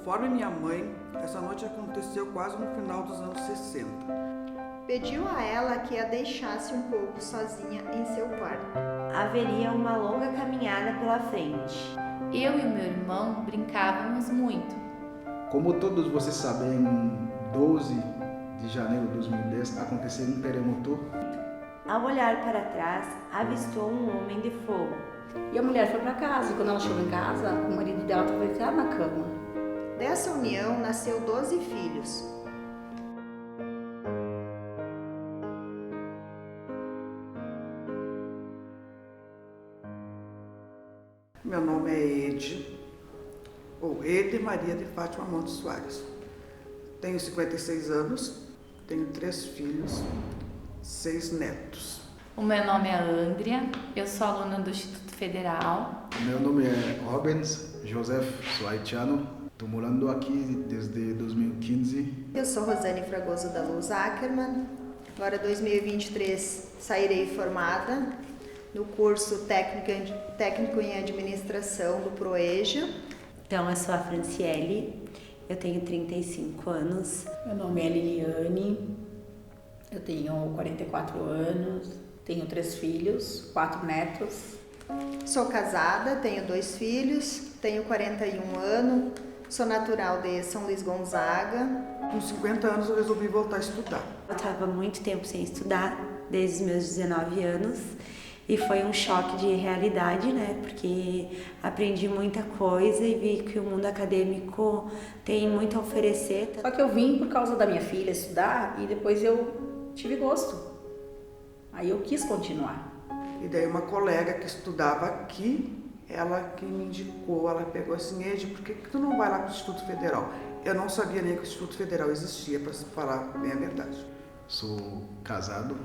Conforme minha mãe, essa noite aconteceu quase no final dos anos 60. Pediu a ela que a deixasse um pouco sozinha em seu quarto. Haveria uma longa caminhada pela frente. Eu e o meu irmão brincávamos muito. Como todos vocês sabem, em 12 de janeiro de 2010 aconteceu um terremoto. Ao olhar para trás, avistou um homem de fogo. E a mulher foi para casa. Quando ela chegou em casa, o marido dela estava deitado na cama. Dessa união nasceu 12 filhos. Meu nome é Ede Maria de Fátima Montes Soares. Tenho 56 anos, tenho 3 filhos, 6 netos. O meu nome é Andrea, eu sou aluna do Instituto Federal. Meu nome é Rubens Joseph, sou haitiano. Estou morando aqui desde 2015. Eu sou Rosane Fragoso da Luz Ackerman. Agora, 2023, sairei formada no curso técnico em administração do ProEja. Então, eu sou a Franciele, eu tenho 35 anos. Meu nome é Liliane, eu tenho 44 anos, tenho 3 filhos, 4 netos. Sou casada, tenho 2 filhos, tenho 41 anos, sou natural de São Luís Gonzaga. Com 50 anos eu resolvi voltar a estudar. Eu estava muito tempo sem estudar, desde os meus 19 anos. E foi um choque de realidade, né? Porque aprendi muita coisa e vi que o mundo acadêmico tem muito a oferecer. Só que eu vim por causa da minha filha estudar e depois eu tive gosto. Aí eu quis continuar. E daí uma colega que estudava aqui, ela que me indicou, ela pegou assim, Ede, por que tu não vai lá para o Instituto Federal? Eu não sabia nem que o Instituto Federal existia, para falar bem a verdade. Sou casado,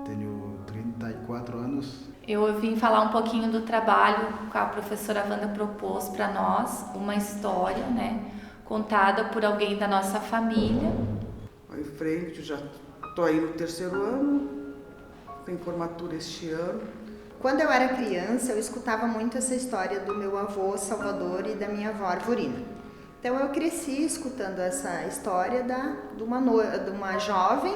tenho 34 anos. Eu vim falar um pouquinho do trabalho que a professora Wanda propôs para nós, uma história, né, contada por alguém da nossa família. Aí em frente, já estou aí no 3º ano, tem formatura este ano. Quando eu era criança, eu escutava muito essa história do meu avô Salvador e da minha avó Arvorina. Então eu cresci escutando essa história de uma jovem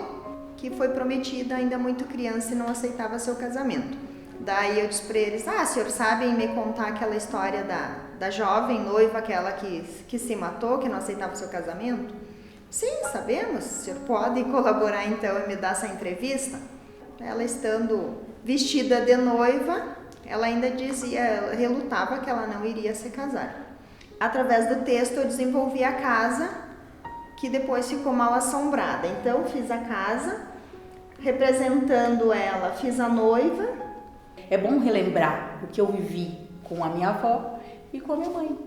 que foi prometida ainda muito criança e não aceitava seu casamento. Daí eu disse para eles, senhores sabem me contar aquela história da jovem noiva, aquela que se matou, que não aceitava seu casamento? Sim, sabemos, o senhor pode colaborar então e me dar essa entrevista? Ela estando vestida de noiva, ela ainda dizia, relutava que ela não iria se casar. Através do texto eu desenvolvi a casa, que depois ficou mal assombrada. Então fiz a casa, representando ela, fiz a noiva. É bom relembrar o que eu vivi com a minha avó e com a minha mãe.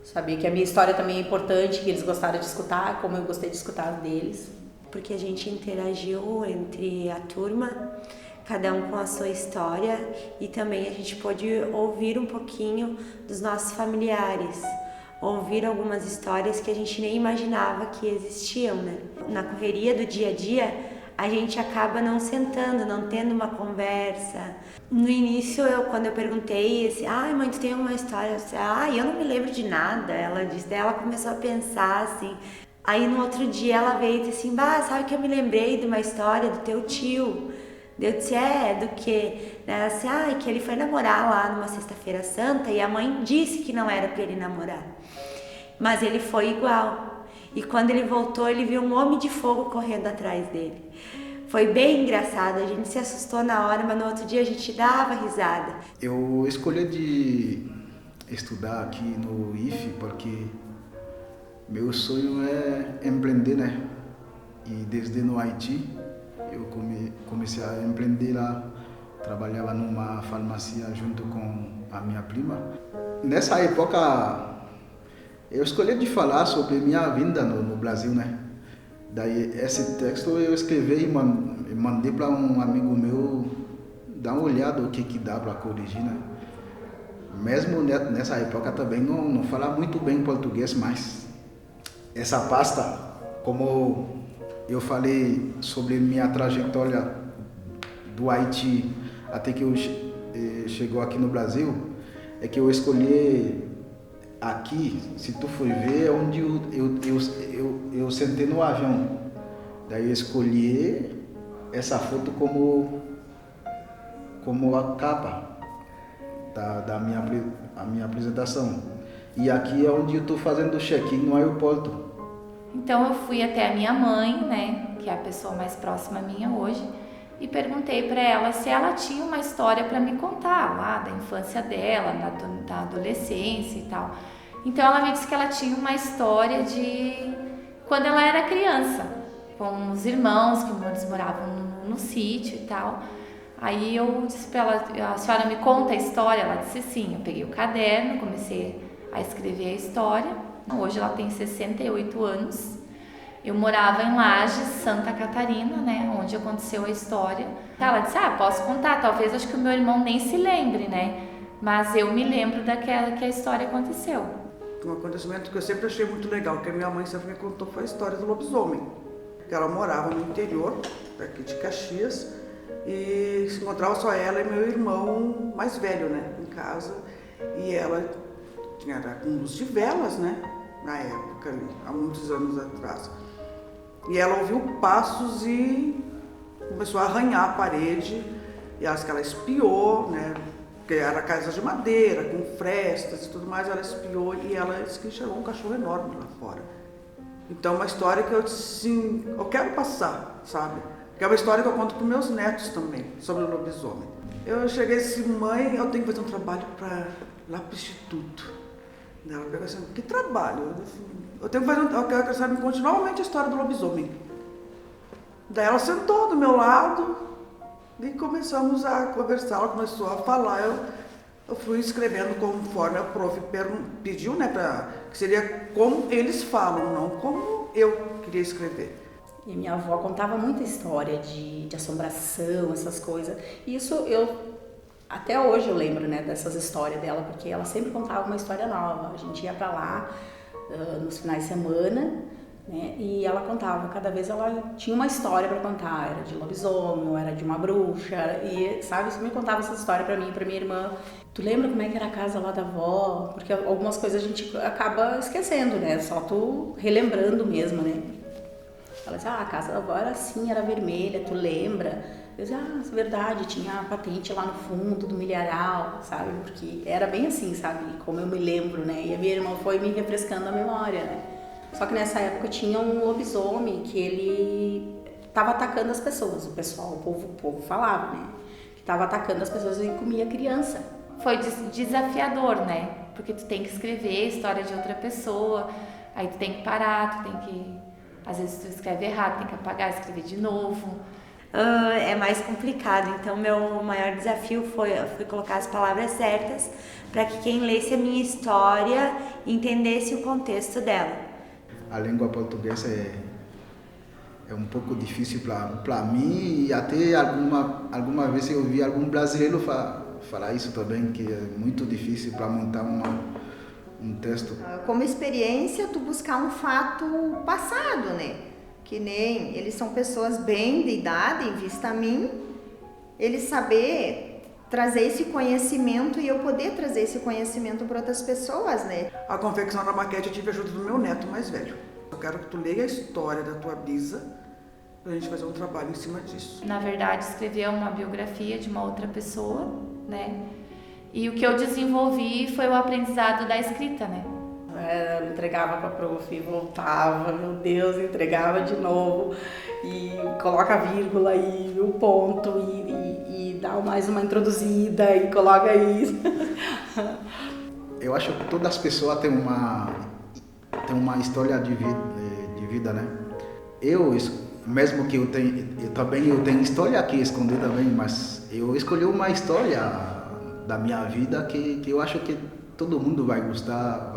Saber que a minha história também é importante, que eles gostaram de escutar, como eu gostei de escutar deles. Porque a gente interagiu entre a turma, cada um com a sua história, e também a gente pôde ouvir um pouquinho dos nossos familiares, ouvir algumas histórias que a gente nem imaginava que existiam, né? Na correria do dia a dia, a gente acaba não sentando, não tendo uma conversa. No início, quando eu perguntei assim, mãe, tu tem uma história? Eu disse, eu não me lembro de nada. Ela disse, daí ela começou a pensar assim. Aí no outro dia ela veio e disse assim, sabe que eu me lembrei de uma história do teu tio. Eu disse, do que? Ela disse, que ele foi namorar lá numa sexta-feira santa e a mãe disse que não era para ele namorar. Mas ele foi igual. E quando ele voltou, ele viu um homem de fogo correndo atrás dele. Foi bem engraçado, a gente se assustou na hora, mas no outro dia a gente dava risada. Eu escolhi de estudar aqui no IFE porque meu sonho é empreender, né? E desde no Haiti, eu comecei a empreender lá. Trabalhava numa farmácia junto com a minha prima. Nessa época, eu escolhi de falar sobre minha vinda no Brasil, né? Daí, esse texto eu escrevi e mandei para um amigo meu dar uma olhada o que dá para corrigir, né? Mesmo nessa época também não fala muito bem português, mas essa pasta, como eu falei sobre minha trajetória do Haiti até que eu chegou aqui no Brasil, é que eu escolhi aqui, se tu for ver, é onde eu sentei no avião. Daí eu escolhi essa foto como a capa da minha apresentação. E aqui é onde eu estou fazendo o check-in no aeroporto. Então eu fui até a minha mãe, né, que é a pessoa mais próxima minha hoje, e perguntei para ela se ela tinha uma história para me contar lá da infância dela, da adolescência e tal. Então ela me disse que ela tinha uma história de quando ela era criança, com os irmãos que eles moravam no sítio e tal. Aí eu disse para ela, a senhora me conta a história? Ela disse sim. Eu peguei o caderno, comecei a escrever a história. Hoje ela tem 68 anos. Eu morava em Lages, Santa Catarina, né, onde aconteceu a história. Ela disse, posso contar, talvez acho que o meu irmão nem se lembre, né, mas eu me lembro daquela que a história aconteceu. Um acontecimento que eu sempre achei muito legal, que a minha mãe sempre me contou, foi a história do lobisomem. Ela morava no interior, daqui de Caxias, e se encontrava só ela e meu irmão mais velho, né, em casa. E ela era com luz de velas, né, na época ali, há muitos anos atrás. E ela ouviu passos e começou a arranhar a parede, e acho que ela espiou, né, porque era casa de madeira, com frestas e tudo mais, ela espiou e ela disse que enxergou um cachorro enorme lá fora. Então, uma história que eu disse assim, eu quero passar, sabe? Que é uma história que eu conto para os meus netos também, sobre o lobisomem. Eu cheguei e disse, mãe, eu tenho que fazer um trabalho lá para o instituto. Ela pegou assim, que trabalho? Eu tenho que fazer eu quero saber continuamente a história do lobisomem. Daí ela sentou do meu lado e começamos a conversar, ela começou a falar. Eu fui escrevendo conforme a prof pediu, né, que seria como eles falam, não como eu queria escrever. E minha avó contava muita história de assombração, essas coisas. E isso até hoje eu lembro, né, dessas histórias dela, porque ela sempre contava uma história nova. A gente ia pra lá nos finais de semana, né, e ela contava, cada vez ela tinha uma história para contar, era de lobisomem, era de uma bruxa, e sabe, você me contava essa história para mim e para minha irmã. Tu lembra como é que era a casa lá da avó? Porque algumas coisas a gente acaba esquecendo, né, só tu relembrando mesmo, né. Ela disse, a casa da avó era assim, era vermelha, tu lembra? Eu disse, é verdade, tinha a patente lá no fundo do milharal, sabe? Porque era bem assim, sabe? Como eu me lembro, né? E a minha irmã foi me refrescando a memória, né? Só que nessa época tinha um lobisomem que ele estava atacando as pessoas, o povo falava, né? Que estava atacando as pessoas e comia criança. Foi desafiador, né? Porque tu tem que escrever a história de outra pessoa, aí tu tem que parar, tu tem que... Às vezes tu escreve errado, tem que apagar, escrever de novo. É mais complicado, então meu maior desafio foi colocar as palavras certas para que quem lesse a minha história entendesse o contexto dela. A língua portuguesa é um pouco difícil para mim, e até alguma vez eu ouvi algum brasileiro falar isso também, que é muito difícil para montar um texto. Como experiência, tu buscar um fato passado, né? Que nem eles são pessoas bem de idade, em vista a mim, eles saber trazer esse conhecimento e eu poder trazer esse conhecimento para outras pessoas, né? A confecção da maquete eu tive a ajuda do meu neto mais velho. Eu quero que tu leia a história da tua bisa pra gente fazer um trabalho em cima disso. Na verdade, escrever uma biografia de uma outra pessoa, né? E o que eu desenvolvi foi o aprendizado da escrita, né? Eu entregava para a prof e voltava, meu Deus, entregava de novo e coloca a vírgula e o ponto e dá mais uma introduzida e coloca isso. Eu acho que todas as pessoas têm uma história de vida, né? Mesmo que eu tenho história aqui escondida também, mas eu escolhi uma história da minha vida que eu acho que todo mundo vai gostar,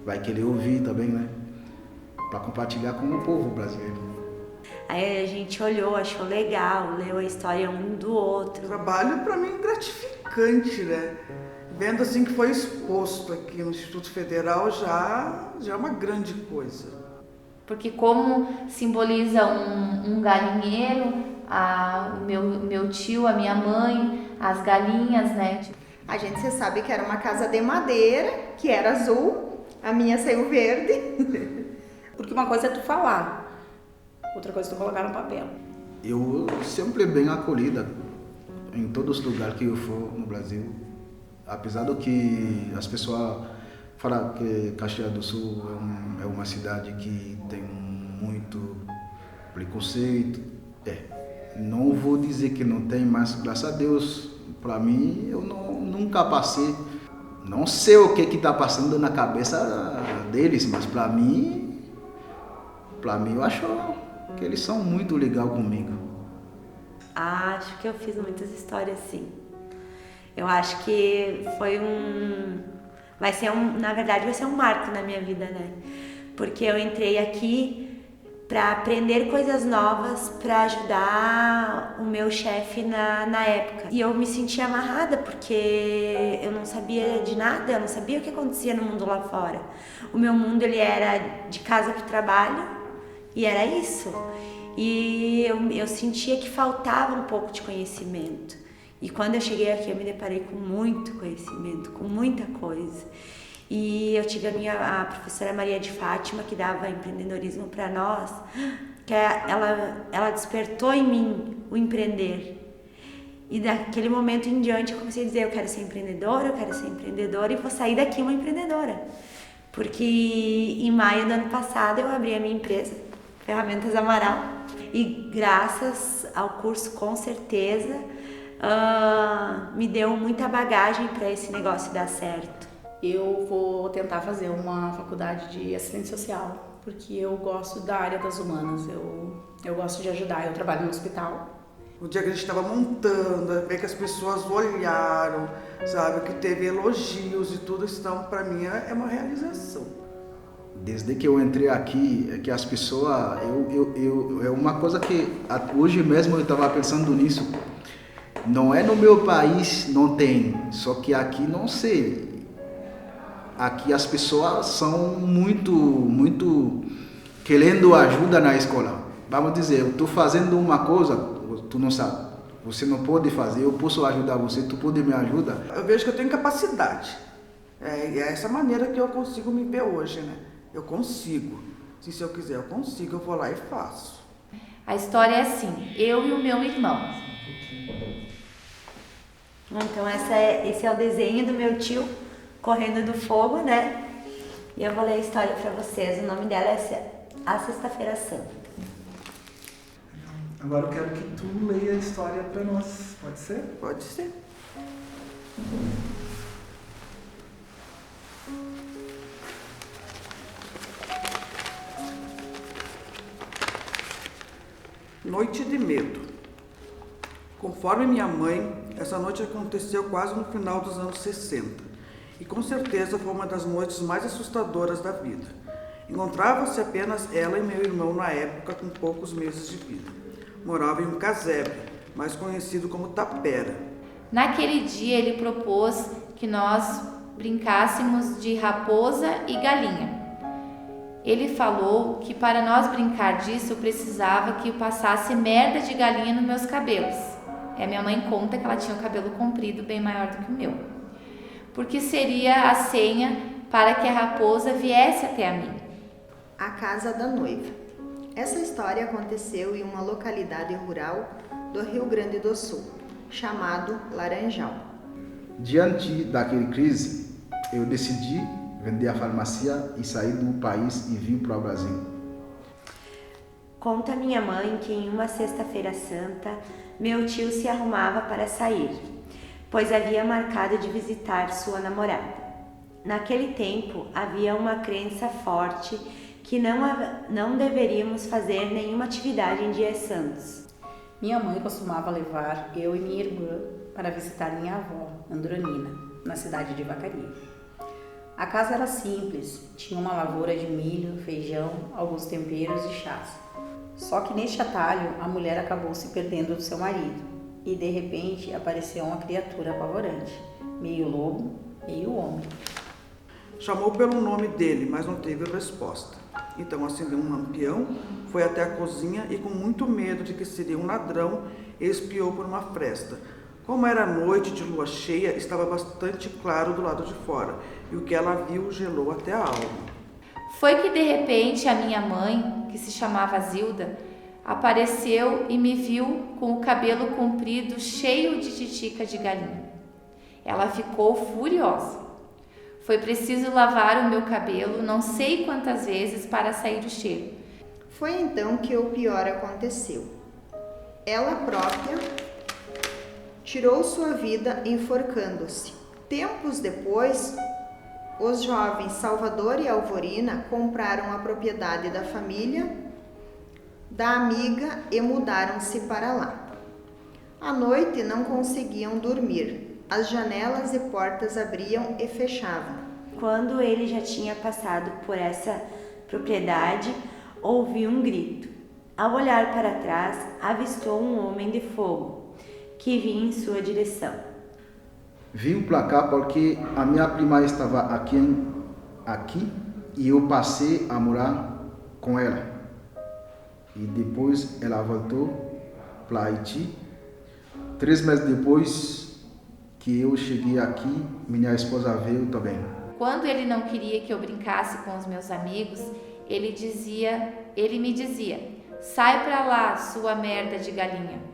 vai querer ouvir também, né? Para compartilhar com o povo brasileiro. Aí a gente olhou, achou legal, leu a história um do outro. O trabalho para mim é gratificante, né? Vendo assim que foi exposto aqui no Instituto Federal já é uma grande coisa. Porque como simboliza um galinheiro, o meu tio, a minha mãe, as galinhas, né? A gente se sabe que era uma casa de madeira, que era azul, a minha saiu verde. Porque uma coisa é tu falar, outra coisa é tu colocar no papel. Eu sempre bem acolhida em todos os lugares que eu for no Brasil. Apesar do que as pessoas falam que Caxias do Sul é uma cidade que tem muito preconceito. Não vou dizer que não tem, mas graças a Deus, para mim, eu nunca passei. Não sei o que está passando na cabeça deles, mas para mim eu acho que eles são muito legais comigo. Acho que eu fiz muitas histórias, sim. Eu acho que na verdade vai ser um marco na minha vida, né? Porque eu entrei aqui para aprender coisas novas, para ajudar o meu chefe na época. E eu me senti amarrada porque eu não sabia de nada, eu não sabia o que acontecia no mundo lá fora. O meu mundo, ele era de casa para o trabalho e era isso. E eu sentia que faltava um pouco de conhecimento. E quando eu cheguei aqui, eu me deparei com muito conhecimento, com muita coisa. E eu tive a professora Maria de Fátima, que dava empreendedorismo para nós, que ela despertou em mim o empreender. E daquele momento em diante eu comecei a dizer, eu quero ser empreendedora e vou sair daqui uma empreendedora. Porque em maio do ano passado eu abri a minha empresa, Ferramentas Amaral, e graças ao curso, com certeza, me deu muita bagagem para esse negócio dar certo. Eu vou tentar fazer uma faculdade de assistente social, porque eu gosto da área das humanas, eu gosto de ajudar, eu trabalho no hospital. O dia que a gente estava montando, ver que as pessoas olharam, sabe, que teve elogios e tudo isso, então, para mim é uma realização. Desde que eu entrei aqui, é que as pessoas, é uma coisa que hoje mesmo eu estava pensando nisso. Não é no meu país, não tem, só que aqui não sei. Aqui as pessoas são muito querendo ajuda na escola. Vamos dizer, eu estou fazendo uma coisa, tu não sabe, você não pode fazer, eu posso ajudar você, tu pode me ajudar. Eu vejo que eu tenho capacidade. E é essa maneira que eu consigo me ver hoje, né? Eu consigo. Se eu quiser, eu consigo, eu vou lá e faço. A história é assim, eu e o meu irmão. Então esse é o desenho do meu tio correndo do fogo, né? E eu vou ler a história para vocês. O nome dela é A Sexta-feira Santa. Agora eu quero que tu leia a história para nós. Pode ser? Pode ser. Noite de medo. Conforme minha mãe, essa noite aconteceu quase no final dos anos 60 e com certeza foi uma das noites mais assustadoras da vida. Encontrava-se apenas ela e meu irmão na época com poucos meses de vida. Morava em um casebre, mais conhecido como tapera. Naquele dia ele propôs que nós brincássemos de raposa e galinha. Ele falou que para nós brincar disso eu precisava que eu passasse merda de galinha nos meus cabelos. A minha mãe conta que ela tinha o cabelo comprido bem maior do que o meu. Porque seria a senha para que a raposa viesse até a mim. A casa da noiva. Essa história aconteceu em uma localidade rural do Rio Grande do Sul, chamado Laranjal. Diante daquela crise, eu decidi vender a farmácia e sair do país e vim para o Brasil. Conta minha mãe que em uma sexta-feira santa, meu tio se arrumava para sair, pois havia marcado de visitar sua namorada. Naquele tempo, havia uma crença forte que não deveríamos fazer nenhuma atividade em dias santos. Minha mãe costumava levar eu e minha irmã para visitar minha avó, Andronina, na cidade de Vacaria. A casa era simples, tinha uma lavoura de milho, feijão, alguns temperos e chás. Só que neste atalho, a mulher acabou se perdendo do seu marido e de repente apareceu uma criatura apavorante, meio lobo, meio homem. Chamou pelo nome dele, mas não teve resposta. Então acendeu um lampião, foi até a cozinha e com muito medo de que seria um ladrão, espiou por uma fresta. Como era noite de lua cheia, estava bastante claro do lado de fora, e o que ela viu gelou até a alma. Foi que de repente a minha mãe, que se chamava Zilda, apareceu e me viu com o cabelo comprido cheio de titica de galinha. Ela ficou furiosa. Foi preciso lavar o meu cabelo não sei quantas vezes para sair o cheiro. Foi então que o pior aconteceu. Ela própria tirou sua vida enforcando-se. Tempos depois, os jovens Salvador e Alvorina compraram a propriedade da família, da amiga, e mudaram-se para lá. À noite não conseguiam dormir. As janelas e portas abriam e fechavam. Quando ele já tinha passado por essa propriedade, ouviu um grito. Ao olhar para trás, avistou um homem de fogo que vinha em sua direção. Vim para cá porque a minha prima estava aqui e eu passei a morar com ela. E depois ela voltou para Haiti. 3 meses depois que eu cheguei aqui, minha esposa veio também. Quando ele não queria que eu brincasse com os meus amigos, ele me dizia: sai pra lá, sua merda de galinha.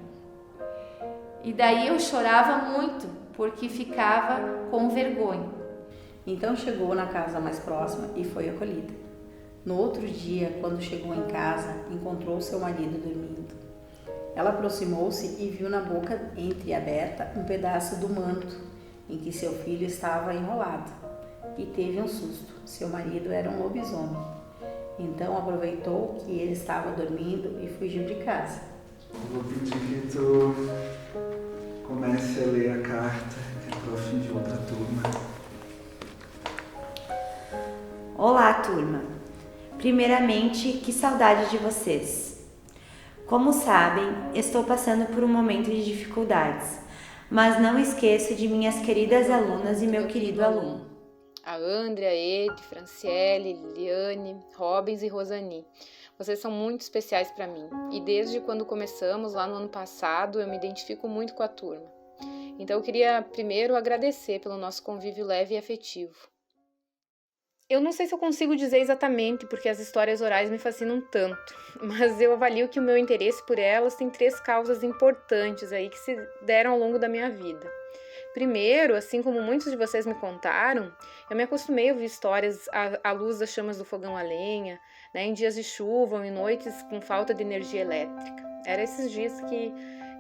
E daí eu chorava muito, porque ficava com vergonha. Então chegou na casa mais próxima e foi acolhida. No outro dia, quando chegou em casa, encontrou seu marido dormindo. Ela aproximou-se e viu na boca entreaberta um pedaço do manto em que seu filho estava enrolado. E teve um susto. Seu marido era um lobisomem. Então aproveitou que ele estava dormindo e fugiu de casa. Vou pedir que tu comece a ler a carta que é para o fim de outra turma. Olá, turma! Primeiramente, que saudade de vocês! Como sabem, estou passando por um momento de dificuldades, mas não esqueço de minhas queridas alunas e meu querido aluno. A Andrea, Ed, Franciele, Liliane, Robins e Rosani. Vocês são muito especiais para mim e desde quando começamos lá no ano passado eu me identifico muito com a turma. Então eu queria primeiro agradecer pelo nosso convívio leve e afetivo. Eu não sei se eu consigo dizer exatamente porque as histórias orais me fascinam tanto, mas eu avalio que o meu interesse por elas tem 3 causas importantes aí que se deram ao longo da minha vida. Primeiro, assim como muitos de vocês me contaram, eu me acostumei a ouvir histórias à luz das chamas do fogão a lenha, né, em dias de chuva ou em noites com falta de energia elétrica. Eram esses dias que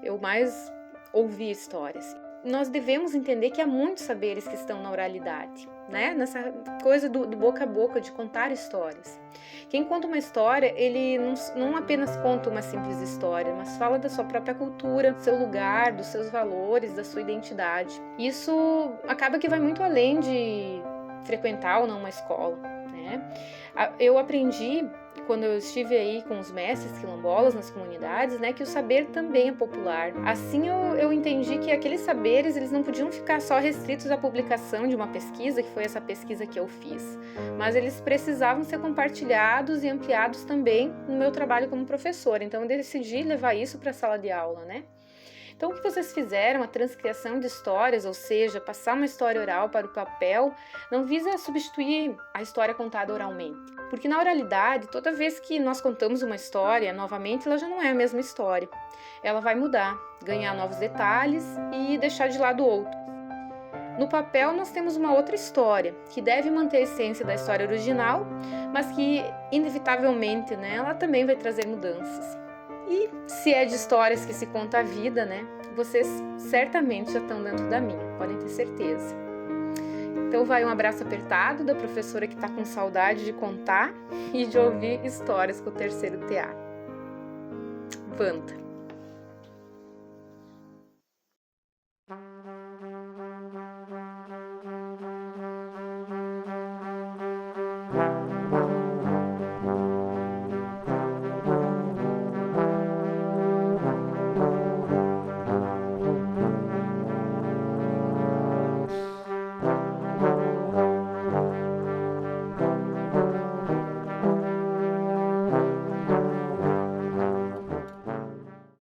eu mais ouvi histórias. Nós devemos entender que há muitos saberes que estão na oralidade, né? Nessa coisa do boca a boca, de contar histórias. Quem conta uma história, ele não apenas conta uma simples história, mas fala da sua própria cultura, do seu lugar, dos seus valores, da sua identidade. Isso acaba que vai muito além de frequentar ou não uma escola, né? Eu aprendi, quando eu estive aí com os mestres quilombolas nas comunidades, né, que o saber também é popular. Assim eu entendi que aqueles saberes eles não podiam ficar só restritos à publicação de uma pesquisa, que foi essa pesquisa que eu fiz, mas eles precisavam ser compartilhados e ampliados também no meu trabalho como professora. Então eu decidi levar isso para a sala de aula, né? Então, o que vocês fizeram, a transcriação de histórias, ou seja, passar uma história oral para o papel, não visa substituir a história contada oralmente. Porque na oralidade, toda vez que nós contamos uma história, novamente, ela já não é a mesma história. Ela vai mudar, ganhar novos detalhes e deixar de lado outros. No papel, nós temos uma outra história, que deve manter a essência da história original, mas que, inevitavelmente, né, ela também vai trazer mudanças. E se é de histórias que se conta a vida, né? Vocês certamente já estão dentro da minha, podem ter certeza. Então vai um abraço apertado da professora que está com saudade de contar e de ouvir histórias com o terceiro TA. Wanda.